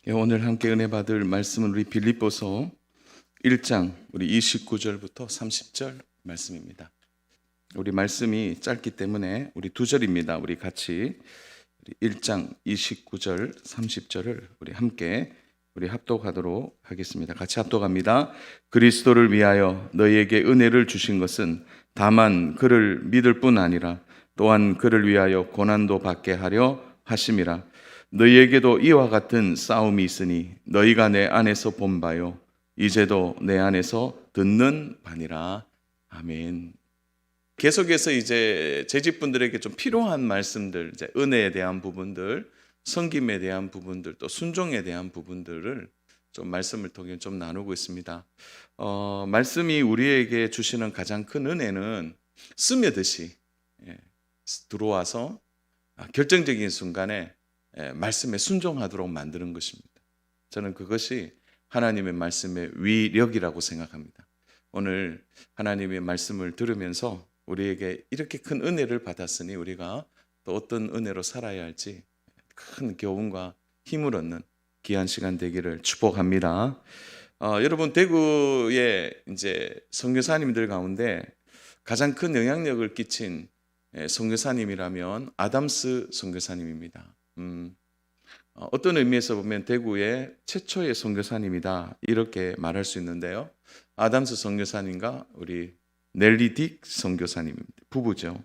오늘 함께 은혜 받을 말씀은 우리 빌립보서 1장 우리 29절부터 30절 말씀입니다. 우리 말씀이 짧기 때문에 우리 두 절입니다. 우리 같이 1장 29절 30절을 우리 함께 합독하도록 하겠습니다. 같이 합독합니다. 그리스도를 위하여 너희에게 은혜를 주신 것은 다만 그를 믿을 뿐 아니라 또한 그를 위하여 고난도 받게 하려 하심이라. 너희에게도 이와 같은 싸움이 있으니 너희가 내 안에서 본 바요 이제도 내 안에서 듣는 바니라. 아멘. 계속해서 이제 제 집분들에게 좀 필요한 말씀들, 이제 은혜에 대한 부분들, 섬김에 대한 부분들, 또 순종에 대한 부분들을 좀 말씀을 통해 좀 나누고 있습니다. 말씀이 우리에게 주시는 가장 큰 은혜는 스며듯이 들어와서 결정적인 순간에 말씀에 순종하도록 만드는 것입니다. 저는 그것이 하나님의 말씀의 위력이라고 생각합니다. 오늘 하나님의 말씀을 들으면서 우리에게 이렇게 큰 은혜를 받았으니 우리가 또 어떤 은혜로 살아야 할지 큰 교훈과 힘을 얻는 귀한 시간 되기를 축복합니다. 여러분, 대구의 이제 선교사님들 가운데 가장 큰 영향력을 끼친 선교사님이라면 아담스 선교사님입니다. 어떤 의미에서 보면 대구의 최초의 선교사님이다 이렇게 말할 수 있는데요. 아담스 선교사님과 우리 넬리 딕 선교사님 부부죠.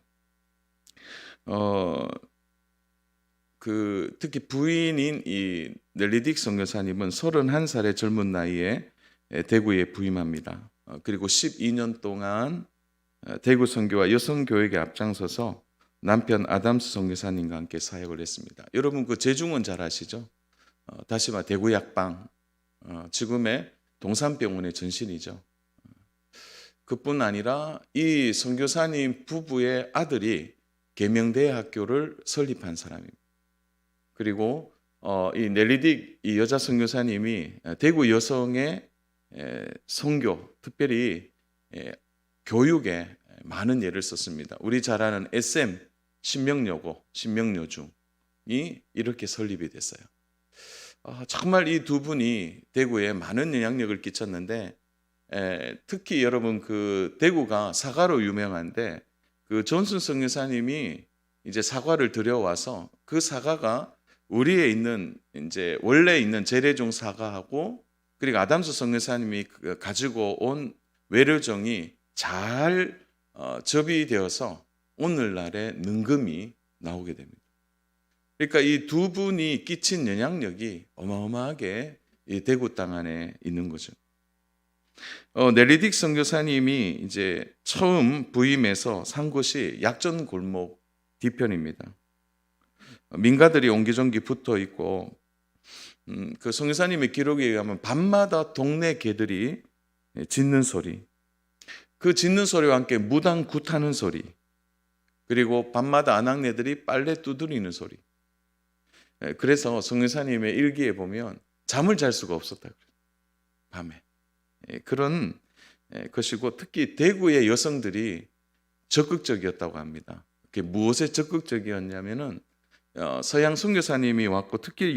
특히 부인인 이 넬리 딕 선교사님은 31살의 젊은 나이에 대구에 부임합니다. 그리고 12년 동안 대구 선교와 여성 교육에 앞장서서 남편 아담스 선교사님과 함께 사역을 했습니다. 여러분 그 제중원 잘 아시죠? 다시 말해 대구 약방, 지금의 동산병원의 전신이죠. 그뿐 아니라 이 선교사님 부부의 아들이 계명대학교를 설립한 사람입니다. 그리고 이 넬리딕 이 여자 선교사님이 대구 여성의 선교, 특별히 교육에 많은 예를 썼습니다. 우리 잘 아는 SM 신명여고, 신명여중이 이렇게 설립이 됐어요. 정말 이 두 분이 대구에 많은 영향력을 끼쳤는데 특히 여러분 그 대구가 사과로 유명한데 그 존슨 선교사님이 이제 사과를 들여와서 그 사과가 우리에 있는 이제 원래 있는 재래종 사과하고 그리고 아담스 선교사님이 가지고 온 외려종이 잘 접이되어서 오늘날의 능금이 나오게 됩니다. 그러니까 이 두 분이 끼친 영향력이 어마어마하게 이 대구 땅 안에 있는 거죠. 넬리 딕 선교사님이 이제 처음 부임해서 산 곳이 약전 골목 뒤편입니다. 민가들이 옹기종기 붙어 있고 그 선교사님의 기록에 의하면 밤마다 동네 개들이 짖는 소리, 그 짖는 소리와 함께 무당 굿하는 소리, 그리고 밤마다 아낙네들이 빨래 두드리는 소리. 그래서 선교사님의 일기에 보면 잠을 잘 수가 없었다 그래요. 밤에. 그런 것이고 특히 대구의 여성들이 적극적이었다고 합니다. 그게 무엇에 적극적이었냐면은 서양 선교사님이 왔고 특히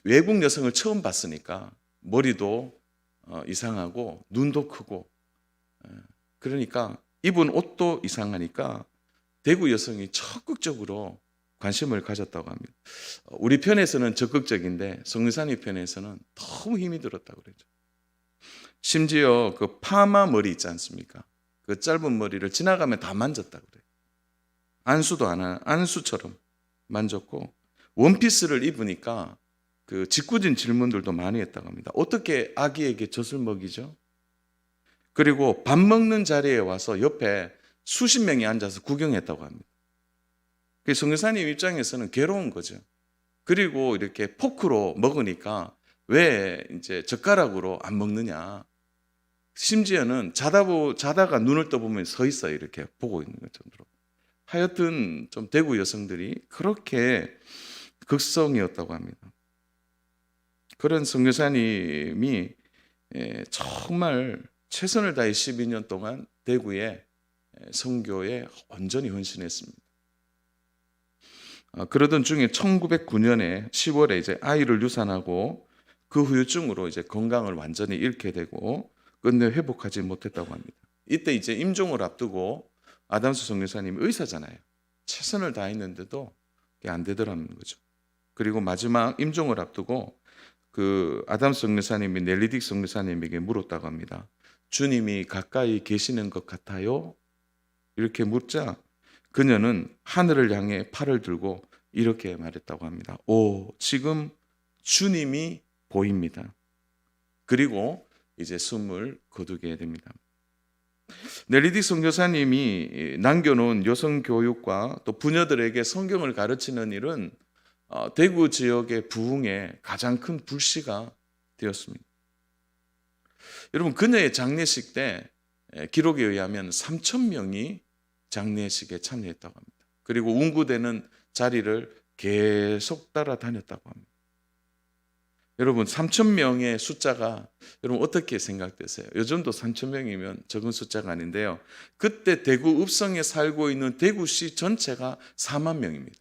외국 여성을 처음 봤으니까 머리도 이상하고 눈도 크고 그러니까 입은 옷도 이상하니까 대구 여성이 적극적으로 관심을 가졌다고 합니다. 우리 편에서는 적극적인데 선교사님 편에서는 너무 힘이 들었다고 그러죠. 심지어 그 파마 머리 있지 않습니까? 그 짧은 머리를 지나가면 다 만졌다고 그래요. 안수도 안 하는 안수처럼 만졌고 원피스를 입으니까 그 짓궂은 질문들도 많이 했다고 합니다. 어떻게 아기에게 젖을 먹이죠? 그리고 밥 먹는 자리에 와서 옆에 수십 명이 앉아서 구경했다고 합니다. 그 선교사님 입장에서는 괴로운 거죠. 그리고 이렇게 포크로 먹으니까 왜 이제 젓가락으로 안 먹느냐? 심지어는 자다가 눈을 떠보면 서 있어요. 이렇게 보고 있는 것 정도로. 하여튼 좀 대구 여성들이 그렇게 극성이었다고 합니다. 그런 선교사님이 정말 최선을 다해 12년 동안 대구의 선교에 온전히 헌신했습니다. 그러던 중에 1909년에 10월에 이제 아이를 유산하고 그 후유증으로 이제 건강을 완전히 잃게 되고 끝내 회복하지 못했다고 합니다. 이때 이제 임종을 앞두고 아담스 선교사님이 의사잖아요. 최선을 다했는데도 그게 안 되더라는 거죠. 그리고 마지막 임종을 앞두고 그 아담스 선교사님이 넬리딕 선교사님에게 물었다고 합니다. 주님이 가까이 계시는 것 같아요? 이렇게 묻자 그녀는 하늘을 향해 팔을 들고 이렇게 말했다고 합니다. 오, 지금 주님이 보입니다. 그리고 이제 숨을 거두게 됩니다. 넬리딕 선교사님이 남겨놓은 여성 교육과 또 부녀들에게 성경을 가르치는 일은 대구 지역의 부흥에 가장 큰 불씨가 되었습니다. 여러분, 그녀의 장례식 때 기록에 의하면 3,000명이 장례식에 참여했다고 합니다. 그리고 운구되는 자리를 계속 따라다녔다고 합니다. 여러분, 3,000명의 숫자가 여러분 어떻게 생각되세요? 요즘도 3,000명이면 적은 숫자가 아닌데요. 그때 대구 읍성에 살고 있는 대구시 전체가 4만 명입니다.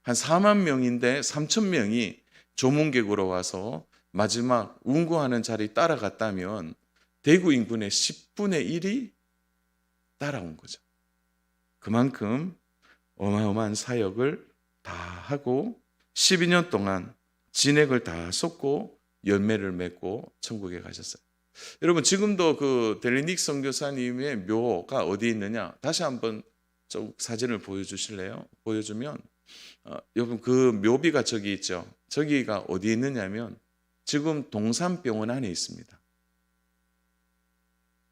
한 4만 명인데 3,000명이 조문객으로 와서 마지막 운구하는 자리 따라갔다면 대구 인구의 10분의 1이 따라온 거죠. 그만큼 어마어마한 사역을 다 하고 12년 동안 진액을 다 쏟고 열매를 맺고 천국에 가셨어요. 여러분, 지금도 그 델리닉 선교사님의 묘가 어디 있느냐? 다시 한번 좀 사진을 보여주실래요? 보여주면 여러분, 그 묘비가 저기 있죠. 저기가 어디 있느냐면 지금 동산병원 안에 있습니다.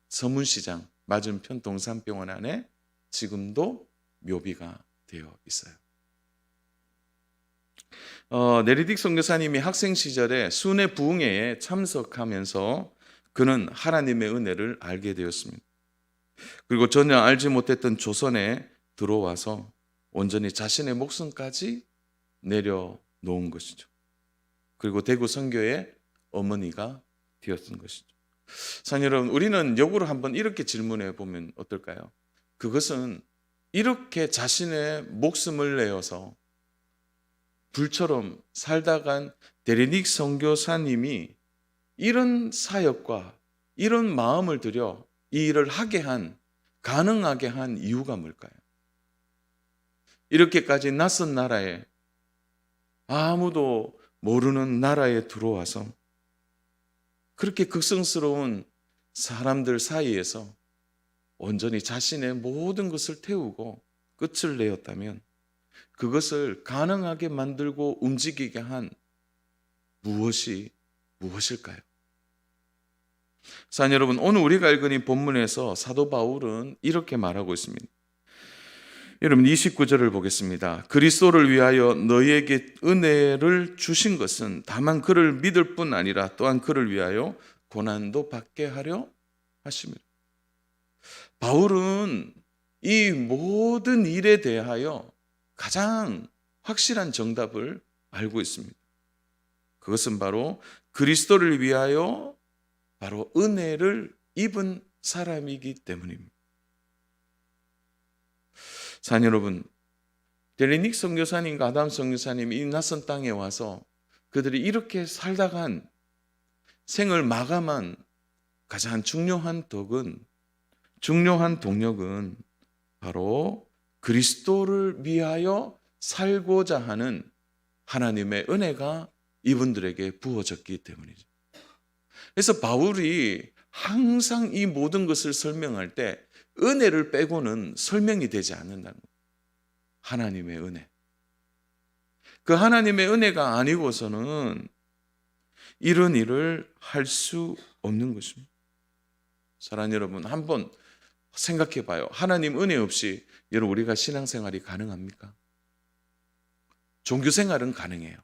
서문시장 맞은편 동산병원 안에 지금도 묘비가 되어 있어요. 넬리딕 선교사님이 학생 시절에 순회 부흥회에 참석하면서 그는 하나님의 은혜를 알게 되었습니다. 그리고 전혀 알지 못했던 조선에 들어와서 온전히 자신의 목숨까지 내려놓은 것이죠. 그리고 대구 선교의 어머니가 되었던 것이죠. 사랑하는 여러분, 우리는 역으로 한번 이렇게 질문해 보면 어떨까요? 그것은 이렇게 자신의 목숨을 내어서 불처럼 살다 간 델리닉 선교사님이 이런 사역과 이런 마음을 들여 이 일을 가능하게 한 이유가 뭘까요? 이렇게까지 낯선 나라에, 아무도 모르는 나라에 들어와서 그렇게 극성스러운 사람들 사이에서 온전히 자신의 모든 것을 태우고 끝을 내었다면 그것을 가능하게 만들고 움직이게 한 무엇일까요? 사랑 여러분, 오늘 우리가 읽은 이 본문에서 사도 바울은 이렇게 말하고 있습니다. 여러분, 29절을 보겠습니다. 그리스도를 위하여 너희에게 은혜를 주신 것은 다만 그를 믿을 뿐 아니라 또한 그를 위하여 고난도 받게 하려 하심이라. 바울은 이 모든 일에 대하여 가장 확실한 정답을 알고 있습니다. 그것은 바로 그리스도를 위하여 바로 은혜를 입은 사람이기 때문입니다. 사랑 여러분, 델리닉 선교사님과 아담 선교사님이 이 낯선 땅에 와서 그들이 이렇게 살다 간 생을 마감한 가장 중요한 동력은 바로 그리스도를 위하여 살고자 하는 하나님의 은혜가 이분들에게 부어졌기 때문이죠. 그래서 바울이 항상 이 모든 것을 설명할 때 은혜를 빼고는 설명이 되지 않는다는 거예요. 하나님의 은혜. 그 하나님의 은혜가 아니고서는 이런 일을 할 수 없는 것입니다. 사랑하는 여러분, 한번 생각해 봐요. 하나님 은혜 없이 여러분 우리가 신앙생활이 가능합니까? 종교생활은 가능해요.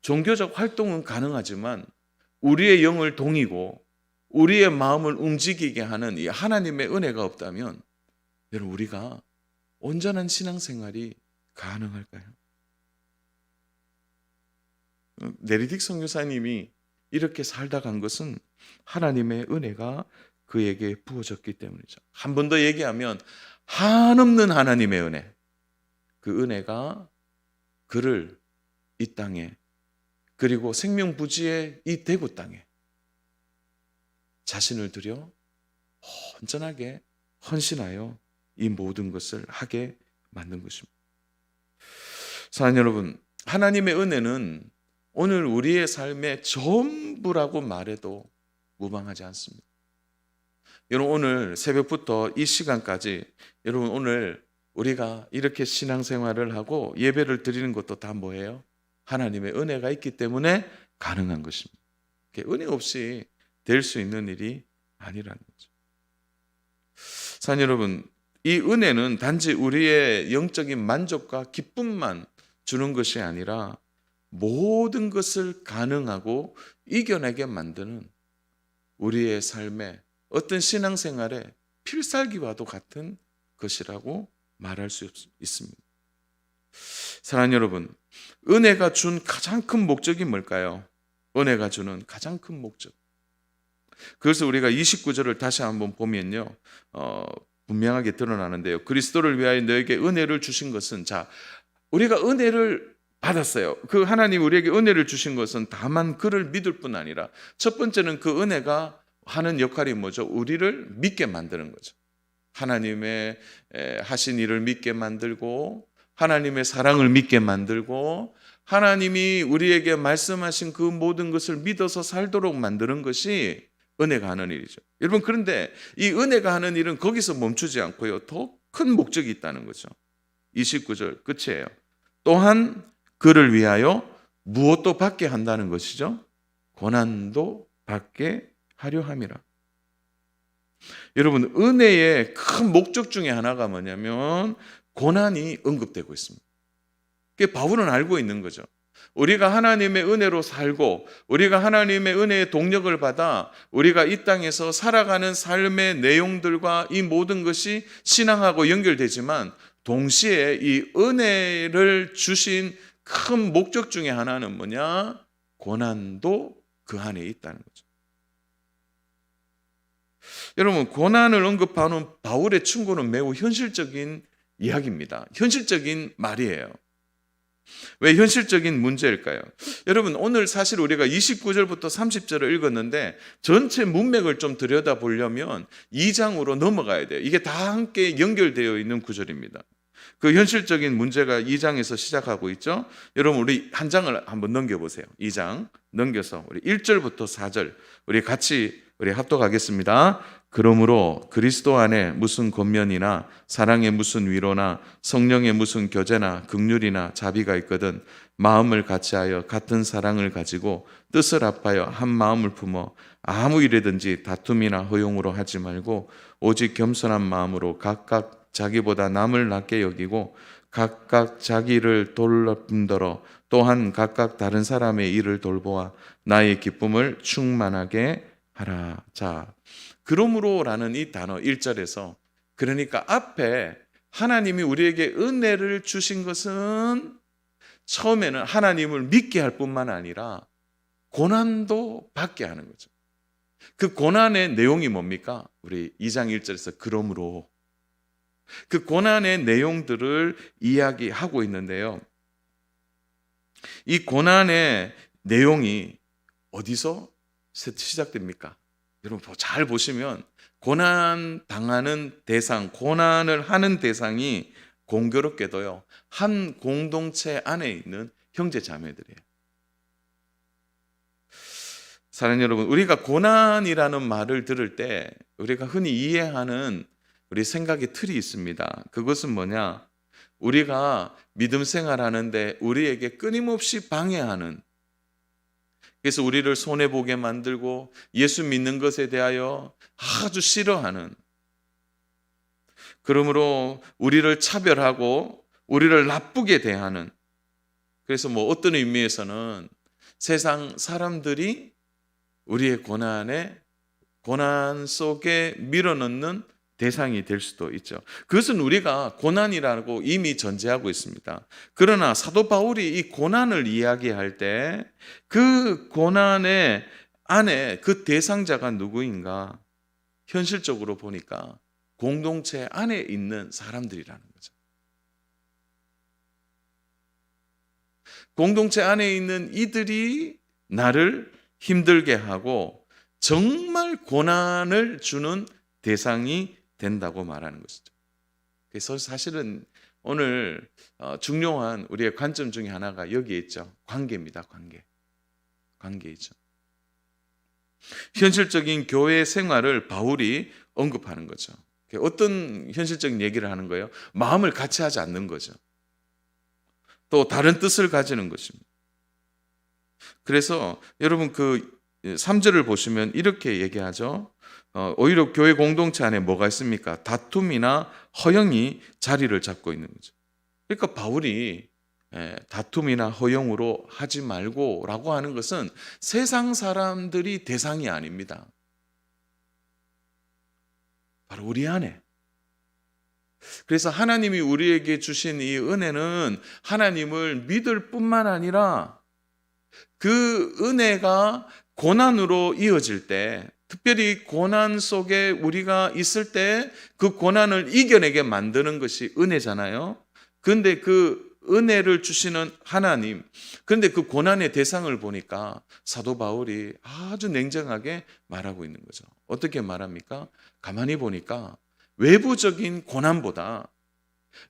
종교적 활동은 가능하지만 우리의 영을 동이고 우리의 마음을 움직이게 하는 이 하나님의 은혜가 없다면 여러분 우리가 온전한 신앙생활이 가능할까요? 넬리딕 선교사님이 이렇게 살다 간 것은 하나님의 은혜가 그에게 부어졌기 때문이죠. 한 번 더 얘기하면 한없는 하나님의 은혜, 그 은혜가 그를 이 땅에, 그리고 생명부지의 이 대구 땅에 자신을 들여 온전하게 헌신하여 이 모든 것을 하게 만든 것입니다. 사랑하는 여러분, 하나님의 은혜는 오늘 우리의 삶의 전부라고 말해도 무방하지 않습니다. 여러분, 오늘 새벽부터 이 시간까지 여러분, 오늘 우리가 이렇게 신앙생활을 하고 예배를 드리는 것도 다 뭐예요? 하나님의 은혜가 있기 때문에 가능한 것입니다. 은혜 없이 될 수 있는 일이 아니라는 거죠. 사랑하는 여러분, 이 은혜는 단지 우리의 영적인 만족과 기쁨만 주는 것이 아니라 모든 것을 가능하고 이겨내게 만드는 우리의 삶의 어떤 신앙생활의 필살기와도 같은 것이라고 말할 수 있습니다. 사랑하는 여러분, 은혜가 준 가장 큰 목적이 뭘까요? 은혜가 주는 가장 큰 목적. 그래서 우리가 29절을 다시 한번 보면요, 분명하게 드러나는데요. 그리스도를 위하여 너에게 은혜를 주신 것은, 자, 우리가 은혜를 받았어요. 그 하나님 우리에게 은혜를 주신 것은 다만 그를 믿을 뿐 아니라 첫 번째는 그 은혜가 하는 역할이 뭐죠? 우리를 믿게 만드는 거죠. 하나님의 하신 일을 믿게 만들고, 하나님의 사랑을 믿게 만들고, 하나님이 우리에게 말씀하신 그 모든 것을 믿어서 살도록 만드는 것이 은혜가 하는 일이죠. 여러분, 그런데 이 은혜가 하는 일은 거기서 멈추지 않고요, 더 큰 목적이 있다는 거죠. 29절 끝이에요. 또한 그를 위하여 무엇도 받게 한다는 것이죠. 고난도 받게 하려 함이라. 여러분, 은혜의 큰 목적 중에 하나가 뭐냐면 고난이 언급되고 있습니다. 그게 바울은 알고 있는 거죠. 우리가 하나님의 은혜로 살고 우리가 하나님의 은혜의 동력을 받아 우리가 이 땅에서 살아가는 삶의 내용들과 이 모든 것이 신앙하고 연결되지만 동시에 이 은혜를 주신 큰 목적 중에 하나는 뭐냐? 고난도 그 안에 있다는 거죠. 여러분, 고난을 언급하는 바울의 충고는 매우 현실적인 이야기입니다. 현실적인 말이에요. 왜 현실적인 문제일까요? 여러분, 오늘 사실 우리가 29절부터 30절을 읽었는데 전체 문맥을 좀 들여다보려면 2장으로 넘어가야 돼요. 이게 다 함께 연결되어 있는 구절입니다. 그 현실적인 문제가 2장에서 시작하고 있죠. 여러분, 우리 한 장을 한번 넘겨보세요. 2장 넘겨서 우리 1절부터 4절 우리 같이 합독하겠습니다. 그러므로 그리스도 안에 무슨 권면이나 사랑의 무슨 위로나 성령의 무슨 교제나 긍휼이나 자비가 있거든 마음을 같이하여 같은 사랑을 가지고 뜻을 합하여 한 마음을 품어 아무 일이든지 다툼이나 허용으로 하지 말고 오직 겸손한 마음으로 각각 자기보다 남을 낮게 여기고 각각 자기를 돌봄더러 또한 각각 다른 사람의 일을 돌보아 나의 기쁨을 충만하게 하라. 자, 그러므로라는 이 단어 1절에서, 그러니까 앞에 하나님이 우리에게 은혜를 주신 것은 처음에는 하나님을 믿게 할 뿐만 아니라 고난도 받게 하는 거죠. 그 고난의 내용이 뭡니까? 우리 2장 1절에서 그러므로 그 고난의 내용들을 이야기하고 있는데요. 이 고난의 내용이 어디서 시작됩니까? 여러분 잘 보시면 고난 당하는 대상, 고난을 하는 대상이 공교롭게도요, 한 공동체 안에 있는 형제 자매들이에요. 사랑하는 여러분, 우리가 고난이라는 말을 들을 때 우리가 흔히 이해하는 우리 생각의 틀이 있습니다. 그것은 뭐냐? 우리가 믿음 생활하는데 우리에게 끊임없이 방해하는, 그래서 우리를 손해보게 만들고 예수 믿는 것에 대하여 아주 싫어하는, 그러므로 우리를 차별하고 우리를 나쁘게 대하는, 그래서 뭐 어떤 의미에서는 세상 사람들이 우리의 고난 속에 밀어넣는 대상이 될 수도 있죠. 그것은 우리가 고난이라고 이미 전제하고 있습니다. 그러나 사도 바울이 이 고난을 이야기할 때 그 고난의 안에 그 대상자가 누구인가? 현실적으로 보니까 공동체 안에 있는 사람들이라는 거죠. 공동체 안에 있는 이들이 나를 힘들게 하고 정말 고난을 주는 대상이 된다고 말하는 것이죠. 그래서 사실은 오늘 중요한 우리의 관점 중에 하나가 여기에 있죠. 관계입니다. 관계이죠. 현실적인 교회 생활을 바울이 언급하는 거죠. 어떤 현실적인 얘기를 하는 거예요? 마음을 같이 하지 않는 거죠. 또 다른 뜻을 가지는 것입니다. 그래서 여러분 그 3절을 보시면 이렇게 얘기하죠. 오히려 교회 공동체 안에 뭐가 있습니까? 다툼이나 허영이 자리를 잡고 있는 거죠. 그러니까 바울이 다툼이나 허영으로 하지 말고 라고 하는 것은 세상 사람들이 대상이 아닙니다. 바로 우리 안에. 그래서 하나님이 우리에게 주신 이 은혜는 하나님을 믿을 뿐만 아니라 그 은혜가 고난으로 이어질 때, 특별히 고난 속에 우리가 있을 때 그 고난을 이겨내게 만드는 것이 은혜잖아요. 그런데 그 은혜를 주시는 하나님, 그런데 그 고난의 대상을 보니까 사도 바울이 아주 냉정하게 말하고 있는 거죠. 어떻게 말합니까? 가만히 보니까 외부적인 고난보다,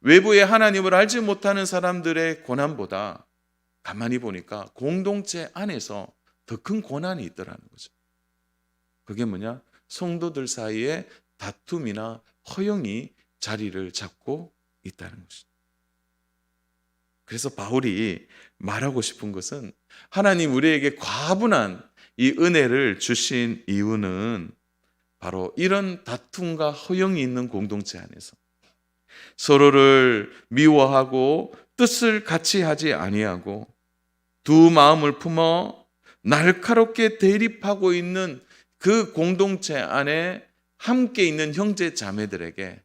외부의 하나님을 알지 못하는 사람들의 고난보다 가만히 보니까 공동체 안에서 더 큰 고난이 있더라는 거죠. 그게 뭐냐? 성도들 사이에 다툼이나 허영이 자리를 잡고 있다는 것이죠. 그래서 바울이 말하고 싶은 것은 하나님 우리에게 과분한 이 은혜를 주신 이유는 바로 이런 다툼과 허영이 있는 공동체 안에서 서로를 미워하고 뜻을 같이 하지 아니하고 두 마음을 품어 날카롭게 대립하고 있는 그 공동체 안에 함께 있는 형제 자매들에게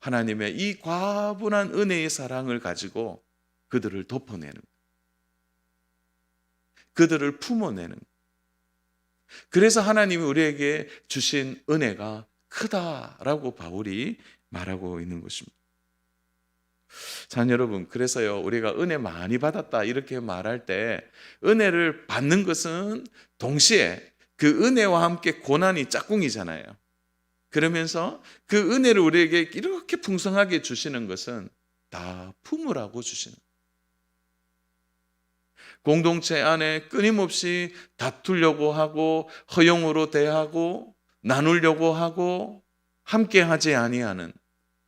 하나님의 이 과분한 은혜의 사랑을 가지고 그들을 덮어내는, 그들을 품어내는. 그래서 하나님이 우리에게 주신 은혜가 크다라고 바울이 말하고 있는 것입니다. 자, 여러분, 그래서요, 우리가 은혜 많이 받았다 이렇게 말할 때 은혜를 받는 것은 동시에 그 은혜와 함께 고난이 짝꿍이잖아요. 그러면서 그 은혜를 우리에게 이렇게 풍성하게 주시는 것은 다 품으라고 주시는 거예요. 공동체 안에 끊임없이 다투려고 하고 허용으로 대하고 나누려고 하고 함께하지 아니하는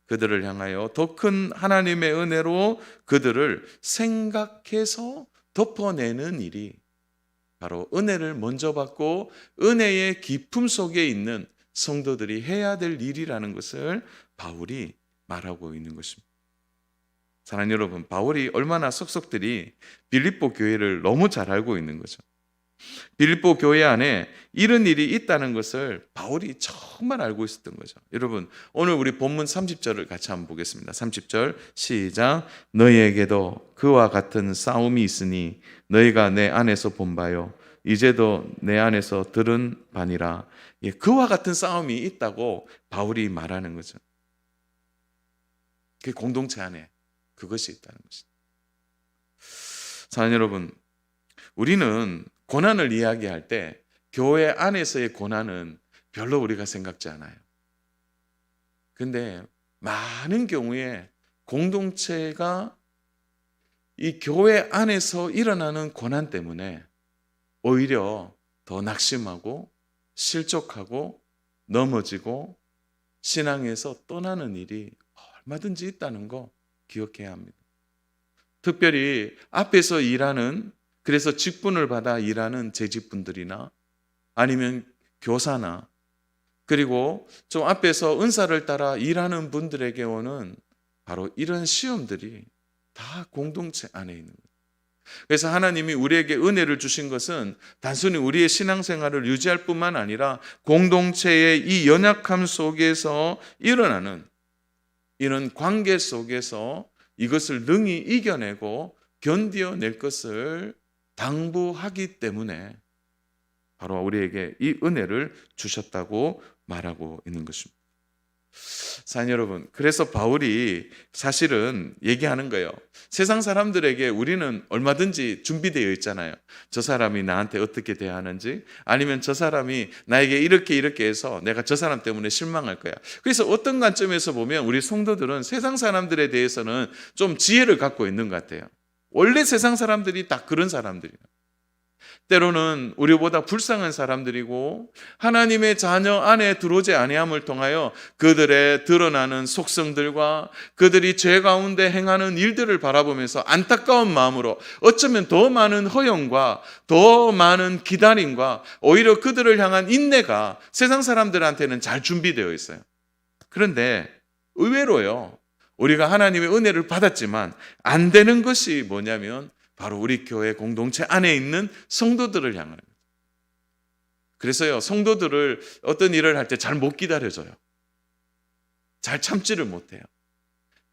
그들을 향하여 더 큰 하나님의 은혜로 그들을 생각해서 덮어내는 일이 바로 은혜를 먼저 받고 은혜의 깊음 속에 있는 성도들이 해야 될 일이라는 것을 바울이 말하고 있는 것입니다. 사랑하는 여러분, 바울이 얼마나 속속들이 빌립보 교회를 너무 잘 알고 있는 거죠. 빌립보 교회 안에 이런 일이 있다는 것을 바울이 정말 알고 있었던 거죠. 여러분, 오늘 우리 본문 30절을 같이 한번 보겠습니다. 30절 시작. 너희에게도 그와 같은 싸움이 있으니 너희가 내 안에서 본 바요 이제도 내 안에서 들은 바니라. 그와 같은 싸움이 있다고 바울이 말하는 거죠. 그 공동체 안에 그것이 있다는 것입니다. 사랑하는 여러분, 우리는 고난을 이야기할 때 교회 안에서의 고난은 별로 우리가 생각지 않아요. 그런데 많은 경우에 공동체가 이 교회 안에서 일어나는 고난 때문에 오히려 더 낙심하고 실족하고 넘어지고 신앙에서 떠나는 일이 얼마든지 있다는 거 기억해야 합니다. 특별히 앞에서 일하는, 그래서 직분을 받아 일하는 재직분들이나 아니면 교사나 그리고 좀 앞에서 은사를 따라 일하는 분들에게 오는 바로 이런 시험들이 다 공동체 안에 있는 거예요. 그래서 하나님이 우리에게 은혜를 주신 것은 단순히 우리의 신앙생활을 유지할 뿐만 아니라 공동체의 이 연약함 속에서 일어나는 이런 관계 속에서 이것을 능히 이겨내고 견뎌낼 것을 당부하기 때문에 바로 우리에게 이 은혜를 주셨다고 말하고 있는 것입니다. 사랑 여러분, 그래서 바울이 사실은 얘기하는 거예요. 세상 사람들에게 우리는 얼마든지 준비되어 있잖아요. 저 사람이 나한테 어떻게 대하는지, 아니면 저 사람이 나에게 이렇게 해서 내가 저 사람 때문에 실망할 거야. 그래서 어떤 관점에서 보면 우리 성도들은 세상 사람들에 대해서는 좀 지혜를 갖고 있는 것 같아요. 원래 세상 사람들이 다 그런 사람들이에요. 때로는 우리보다 불쌍한 사람들이고 하나님의 자녀 안에 들어오지 아니함을 통하여 그들의 드러나는 속성들과 그들이 죄 가운데 행하는 일들을 바라보면서 안타까운 마음으로 어쩌면 더 많은 허영과 더 많은 기다림과 오히려 그들을 향한 인내가 세상 사람들한테는 잘 준비되어 있어요. 그런데 의외로요, 우리가 하나님의 은혜를 받았지만 안 되는 것이 뭐냐면 바로 우리 교회 공동체 안에 있는 성도들을 향하는 거예요. 그래서요, 성도들을 어떤 일을 할 때 잘 못 기다려줘요. 잘 참지를 못해요.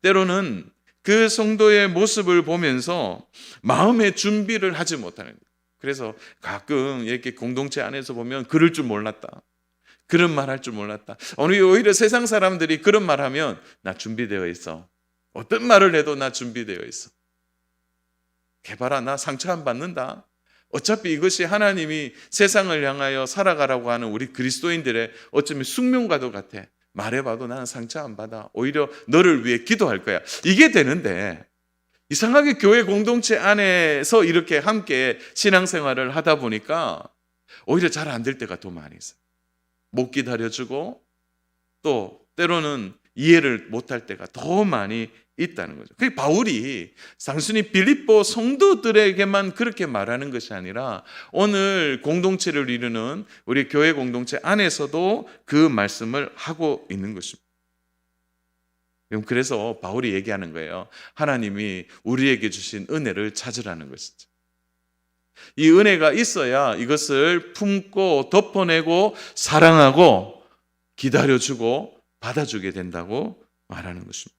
때로는 그 성도의 모습을 보면서 마음의 준비를 하지 못하는 거예요. 그래서 가끔 이렇게 공동체 안에서 보면 그럴 줄 몰랐다, 그런 말 할 줄 몰랐다. 오히려 세상 사람들이 그런 말 하면 나 준비되어 있어. 어떤 말을 해도 나 준비되어 있어. 개발아, 나 상처 안 받는다. 어차피 이것이 하나님이 세상을 향하여 살아가라고 하는 우리 그리스도인들의 어쩌면 숙명과도 같아. 말해봐도 나는 상처 안 받아. 오히려 너를 위해 기도할 거야. 이게 되는데 이상하게 교회 공동체 안에서 이렇게 함께 신앙생활을 하다 보니까 오히려 잘 안 될 때가 더 많이 있어요. 못 기다려주고 또 때로는 이해를 못할 때가 더 많이 있다는 거죠. 그 바울이 단순히 빌립보 성도들에게만 그렇게 말하는 것이 아니라 오늘 공동체를 이루는 우리 교회 공동체 안에서도 그 말씀을 하고 있는 것입니다. 그래서 바울이 얘기하는 거예요. 하나님이 우리에게 주신 은혜를 찾으라는 것이죠. 이 은혜가 있어야 이것을 품고 덮어내고 사랑하고 기다려주고 받아주게 된다고 말하는 것입니다.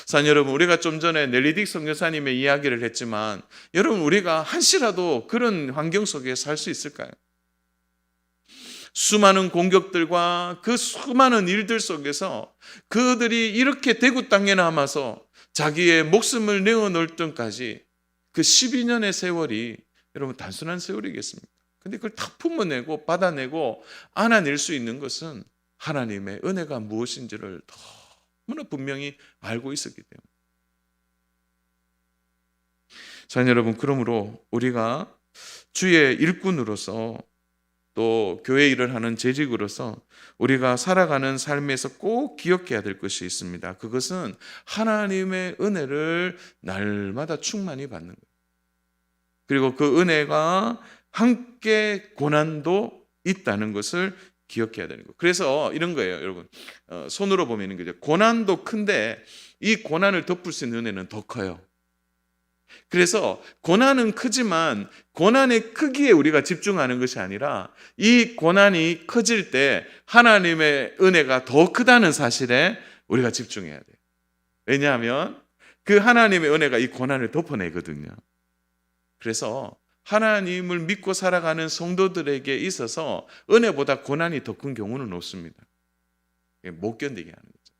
사랑 여러분, 우리가 좀 전에 넬리딕 선교사님의 이야기를 했지만 여러분, 우리가 한시라도 그런 환경 속에 살 수 있을까요? 수많은 공격들과 그 수많은 일들 속에서 그들이 이렇게 대구 땅에 남아서 자기의 목숨을 내어놓을 때까지 그 12년의 세월이 여러분 단순한 세월이겠습니까? 근데 그걸 다 품어내고 받아내고 안아낼 수 있는 것은 하나님의 은혜가 무엇인지를 너무나 분명히 알고 있었기 때문에. 자, 여러분, 그러므로 우리가 주의 일꾼으로서 또 교회 일을 하는 재직으로서 우리가 살아가는 삶에서 꼭 기억해야 될 것이 있습니다. 그것은 하나님의 은혜를 날마다 충만히 받는 거예요. 그리고 그 은혜가 함께 고난도 있다는 것을 기억해야 되는 거예요. 그래서 이런 거예요, 여러분. 손으로 보면 거죠. 고난도 큰데 이 고난을 덮을 수 있는 은혜는 더 커요. 그래서 고난은 크지만 고난의 크기에 우리가 집중하는 것이 아니라 이 고난이 커질 때 하나님의 은혜가 더 크다는 사실에 우리가 집중해야 돼요. 왜냐하면 그 하나님의 은혜가 이 고난을 덮어내거든요. 그래서 하나님을 믿고 살아가는 성도들에게 있어서 은혜보다 고난이 더 큰 경우는 없습니다. 못 견디게 하는 거죠.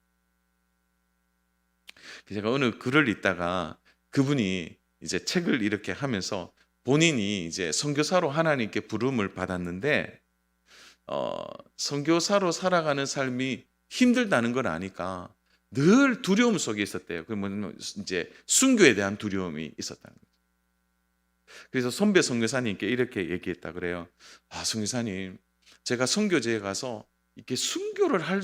제가 어느 글을 읽다가 그분이 이제 책을 이렇게 하면서 본인이 이제 선교사로 하나님께 부름을 받았는데 선교사로 살아가는 삶이 힘들다는 걸 아니까 늘 두려움 속에 있었대요. 그러면 이제 순교에 대한 두려움이 있었다는 거죠. 그래서 선배 선교사님께 이렇게 얘기했다 그래요. 선교사님, 제가 선교지에 가서 이렇게 순교를 할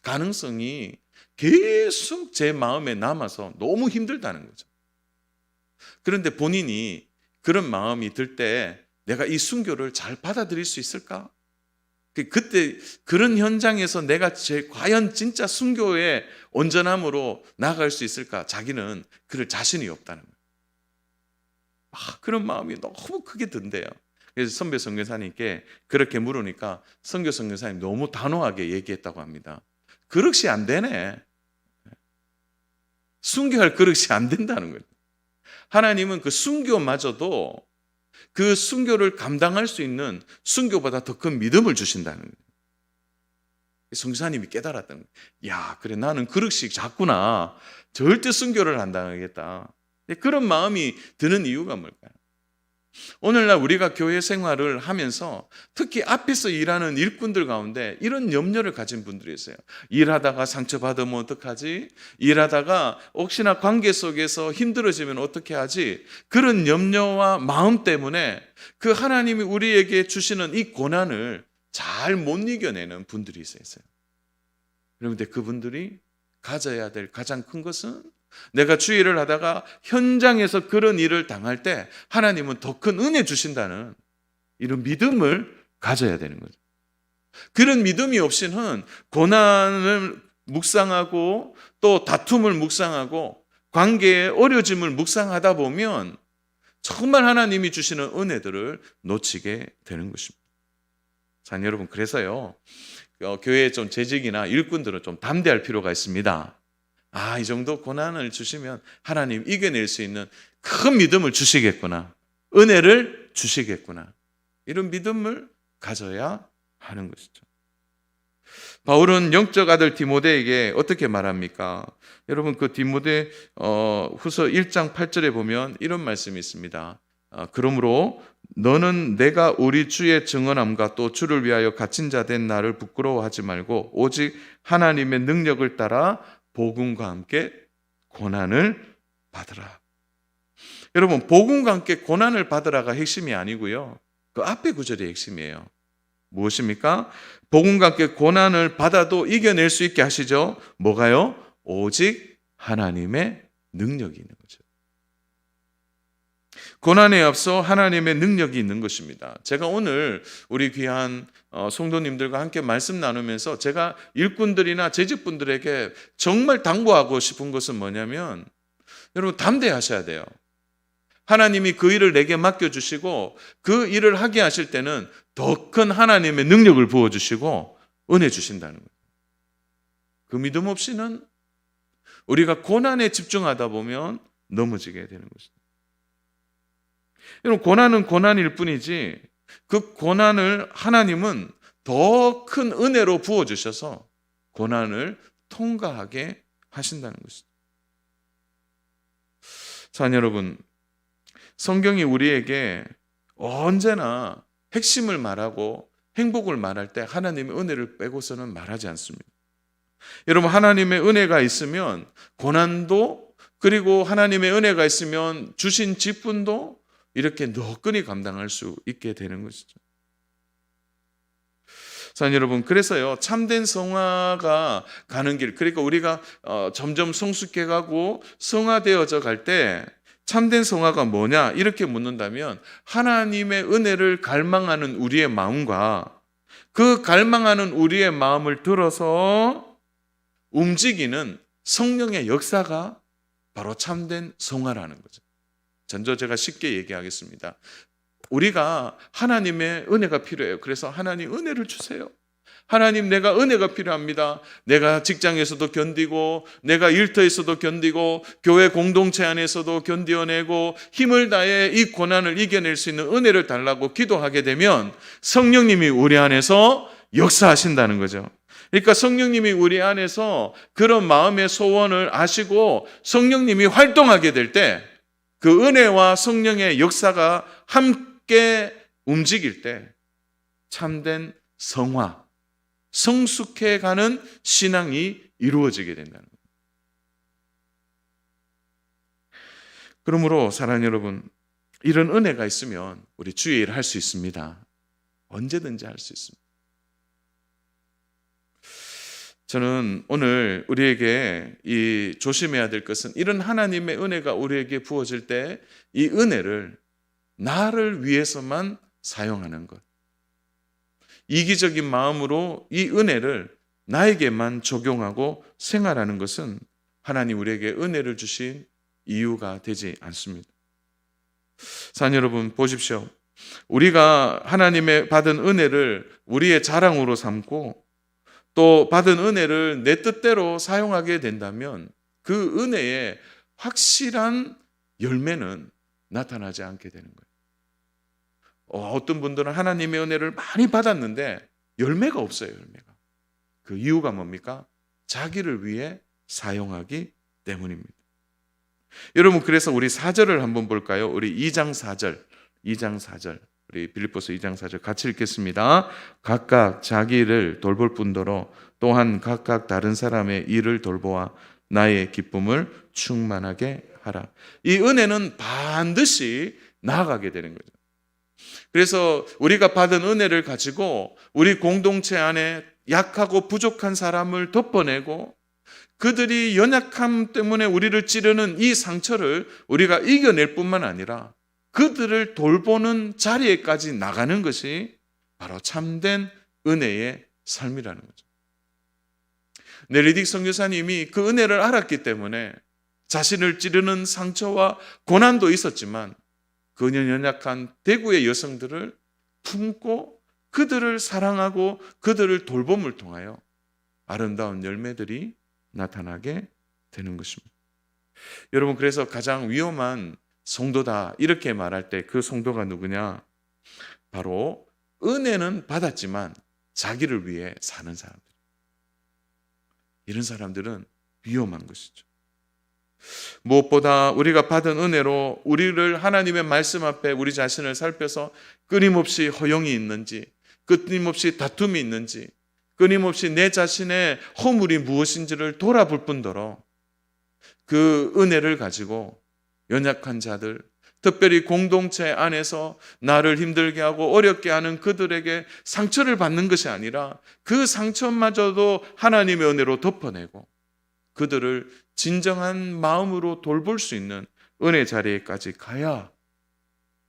가능성이 계속 제 마음에 남아서 너무 힘들다는 거죠. 그런데 본인이 그런 마음이 들 때 내가 이 순교를 잘 받아들일 수 있을까? 그때 그런 현장에서 내가 과연 진짜 순교의 온전함으로 나아갈 수 있을까? 자기는 그럴 자신이 없다는 거예요. 그런 마음이 너무 크게 든대요. 그래서 선배 선교사님께 그렇게 물으니까 선교 선교사님 너무 단호하게 얘기했다고 합니다. 그릇이 안 되네. 순교할 그릇이 안 된다는 거예요. 하나님은 그 순교마저도 그 순교를 감당할 수 있는 순교보다 더 큰 믿음을 주신다는 거예요. 선교사님이 깨달았던 거예요. 야, 그래 나는 그릇이 작구나. 절대 순교를 안 당하겠다. 그런 마음이 드는 이유가 뭘까요? 오늘날 우리가 교회 생활을 하면서 특히 앞에서 일하는 일꾼들 가운데 이런 염려를 가진 분들이 있어요. 일하다가 상처받으면 어떡하지? 일하다가 혹시나 관계 속에서 힘들어지면 어떻게 하지? 그런 염려와 마음 때문에 그 하나님이 우리에게 주시는 이 고난을 잘 못 이겨내는 분들이 있어요. 그런데 그분들이 가져야 될 가장 큰 것은, 내가 주일을 하다가 현장에서 그런 일을 당할 때 하나님은 더 큰 은혜 주신다는 이런 믿음을 가져야 되는 거죠. 그런 믿음이 없이는 고난을 묵상하고 또 다툼을 묵상하고 관계의 어려짐을 묵상하다 보면 정말 하나님이 주시는 은혜들을 놓치게 되는 것입니다. 자, 여러분, 그래서요, 교회의 좀 재직이나 일꾼들은 좀 담대할 필요가 있습니다. 이 정도 고난을 주시면 하나님 이겨낼 수 있는 큰 믿음을 주시겠구나. 은혜를 주시겠구나. 이런 믿음을 가져야 하는 것이죠. 바울은 영적 아들 디모데에게 어떻게 말합니까? 여러분, 그 디모데 후서 1장 8절에 보면 이런 말씀이 있습니다. 그러므로 너는 내가 우리 주의 증언함과 또 주를 위하여 갇힌 자 된 나를 부끄러워하지 말고 오직 하나님의 능력을 따라 복음과 함께 고난을 받으라. 여러분, 복음과 함께 고난을 받으라가 핵심이 아니고요, 그 앞에 구절이 핵심이에요. 무엇입니까? 복음과 함께 고난을 받아도 이겨낼 수 있게 하시죠. 뭐가요? 오직 하나님의 능력이 있는 거죠. 고난에 앞서 하나님의 능력이 있는 것입니다. 제가 오늘 우리 귀한 성도님들과 함께 말씀 나누면서 제가 일꾼들이나 재직분들에게 정말 당부하고 싶은 것은 뭐냐면, 여러분, 담대하셔야 돼요. 하나님이 그 일을 내게 맡겨주시고 그 일을 하게 하실 때는 더 큰 하나님의 능력을 부어주시고 은혜 주신다는 거예요. 그 믿음 없이는 우리가 고난에 집중하다 보면 넘어지게 되는 것입니다. 여러분, 고난은 고난일 뿐이지 그 고난을 하나님은 더 큰 은혜로 부어주셔서 고난을 통과하게 하신다는 것이죠. 자, 여러분, 성경이 우리에게 언제나 핵심을 말하고 행복을 말할 때 하나님의 은혜를 빼고서는 말하지 않습니다. 여러분, 하나님의 은혜가 있으면 고난도, 그리고 하나님의 은혜가 있으면 주신 직분도 이렇게 너끈히 감당할 수 있게 되는 것이죠. 자, 여러분, 그래서요, 참된 성화가 가는 길, 그러니까 우리가 점점 성숙해 가고 성화되어져 갈 때 참된 성화가 뭐냐 이렇게 묻는다면, 하나님의 은혜를 갈망하는 우리의 마음과 그 갈망하는 우리의 마음을 들어서 움직이는 성령의 역사가 바로 참된 성화라는 거죠. 먼저 제가 쉽게 얘기하겠습니다. 우리가 하나님의 은혜가 필요해요. 그래서 하나님 은혜를 주세요. 하나님, 내가 은혜가 필요합니다. 내가 직장에서도 견디고, 내가 일터에서도 견디고, 교회 공동체 안에서도 견디어내고, 힘을 다해 이 고난을 이겨낼 수 있는 은혜를 달라고 기도하게 되면 성령님이 우리 안에서 역사하신다는 거죠. 그러니까 성령님이 우리 안에서 그런 마음의 소원을 아시고 성령님이 활동하게 될 때, 그 은혜와 성령의 역사가 함께 움직일 때 참된 성화, 성숙해가는 신앙이 이루어지게 된다는 거예요. 그러므로 사랑하는 여러분, 이런 은혜가 있으면 우리 주의 일을 할 수 있습니다. 언제든지 할 수 있습니다. 저는 오늘 우리에게 이 조심해야 될 것은, 이런 하나님의 은혜가 우리에게 부어질 때 이 은혜를 나를 위해서만 사용하는 것, 이기적인 마음으로 이 은혜를 나에게만 적용하고 생활하는 것은 하나님 우리에게 은혜를 주신 이유가 되지 않습니다. 사랑 여러분, 보십시오. 우리가 하나님의 받은 은혜를 우리의 자랑으로 삼고 또 받은 은혜를 내 뜻대로 사용하게 된다면 그 은혜의 확실한 열매는 나타나지 않게 되는 거예요. 어떤 분들은 하나님의 은혜를 많이 받았는데 열매가 없어요. 열매가. 그 이유가 뭡니까? 자기를 위해 사용하기 때문입니다. 여러분, 그래서 우리 4절을 한번 볼까요? 우리 2장 4절. 우리 빌립보서 2장 4절 같이 읽겠습니다. 각각 자기를 돌볼 뿐더러 또한 각각 다른 사람의 일을 돌보아 나의 기쁨을 충만하게 하라. 이 은혜는 반드시 나아가게 되는 거죠. 그래서 우리가 받은 은혜를 가지고 우리 공동체 안에 약하고 부족한 사람을 덮어내고 그들이 연약함 때문에 우리를 찌르는 이 상처를 우리가 이겨낼 뿐만 아니라 그들을 돌보는 자리에까지 나가는 것이 바로 참된 은혜의 삶이라는 거죠. 넬리딕 선교사님이 그 은혜를 알았기 때문에 자신을 찌르는 상처와 고난도 있었지만 그 연약한 대구의 여성들을 품고 그들을 사랑하고 그들을 돌봄을 통하여 아름다운 열매들이 나타나게 되는 것입니다. 여러분, 그래서 가장 위험한 성도다 이렇게 말할 때 그 성도가 누구냐? 바로 은혜는 받았지만 자기를 위해 사는 사람들. 이런 사람들은 위험한 것이죠. 무엇보다 우리가 받은 은혜로 우리를 하나님의 말씀 앞에 우리 자신을 살펴서 끊임없이 허용이 있는지, 끊임없이 다툼이 있는지, 끊임없이 내 자신의 허물이 무엇인지를 돌아볼 뿐더러 그 은혜를 가지고 연약한 자들, 특별히 공동체 안에서 나를 힘들게 하고 어렵게 하는 그들에게 상처를 받는 것이 아니라 그 상처마저도 하나님의 은혜로 덮어내고 그들을 진정한 마음으로 돌볼 수 있는 은혜 자리에까지 가야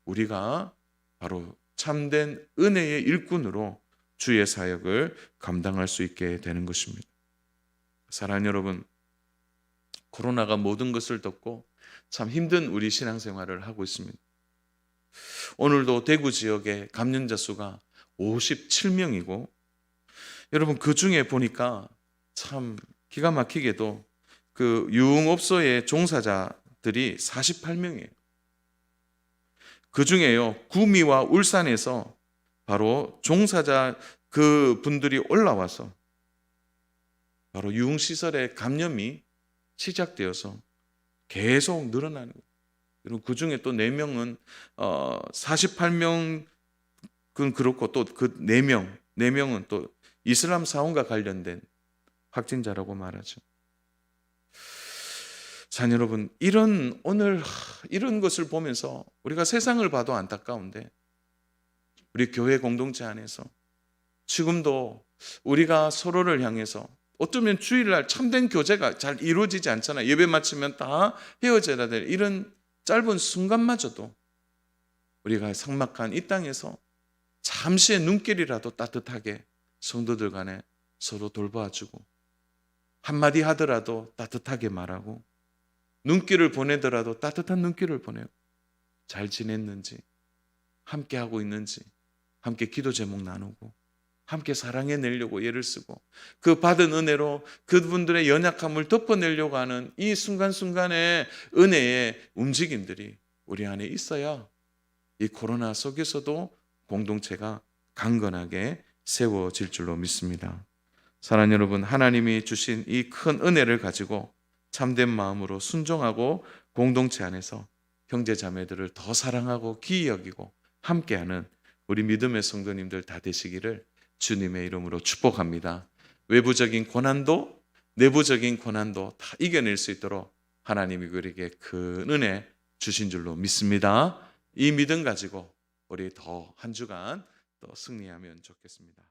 우리가 바로 참된 은혜의 일꾼으로 주의 사역을 감당할 수 있게 되는 것입니다. 사랑하는 여러분, 코로나가 모든 것을 덮고 참 힘든 우리 신앙생활을 하고 있습니다. 오늘도 대구 지역의 감염자 수가 57명이고 여러분, 그 중에 보니까 참 기가 막히게도 그 유흥업소의 종사자들이 48명이에요. 그 중에요, 구미와 울산에서 바로 종사자 그 분들이 올라와서 바로 유흥시설의 감염이 시작되어서 계속 늘어나는 거예요. 그리고 그 중에 또 4명은 48명 은 그렇고 또 그 4명은 또 이슬람 사원과 관련된 확진자라고 말하죠. 자, 여러분, 오늘 이런 것을 보면서 우리가 세상을 봐도 안타까운데 우리 교회 공동체 안에서 지금도 우리가 서로를 향해서 어쩌면 주일날 참된 교제가 잘 이루어지지 않잖아요. 예배 마치면 다 헤어져야 될 이런 짧은 순간마저도 우리가 삭막한 이 땅에서 잠시의 눈길이라도 따뜻하게 성도들 간에 서로 돌봐주고 한마디 하더라도 따뜻하게 말하고 눈길을 보내더라도 따뜻한 눈길을 보내고 잘 지냈는지, 함께하고 있는지, 함께 기도 제목 나누고 함께 사랑해내려고 애를 쓰고 그 받은 은혜로 그분들의 연약함을 덮어내려고 하는 이 순간순간의 은혜의 움직임들이 우리 안에 있어야 이 코로나 속에서도 공동체가 강건하게 세워질 줄로 믿습니다. 사랑하는 여러분, 하나님이 주신 이 큰 은혜를 가지고 참된 마음으로 순종하고 공동체 안에서 형제 자매들을 더 사랑하고 귀히 여기고 함께하는 우리 믿음의 성도님들 다 되시기를 주님의 이름으로 축복합니다. 외부적인 고난도 내부적인 고난도 다 이겨낼 수 있도록 하나님이 우리에게 큰 은혜 주신 줄로 믿습니다. 이 믿음 가지고 우리 더 한 주간 또 승리하면 좋겠습니다.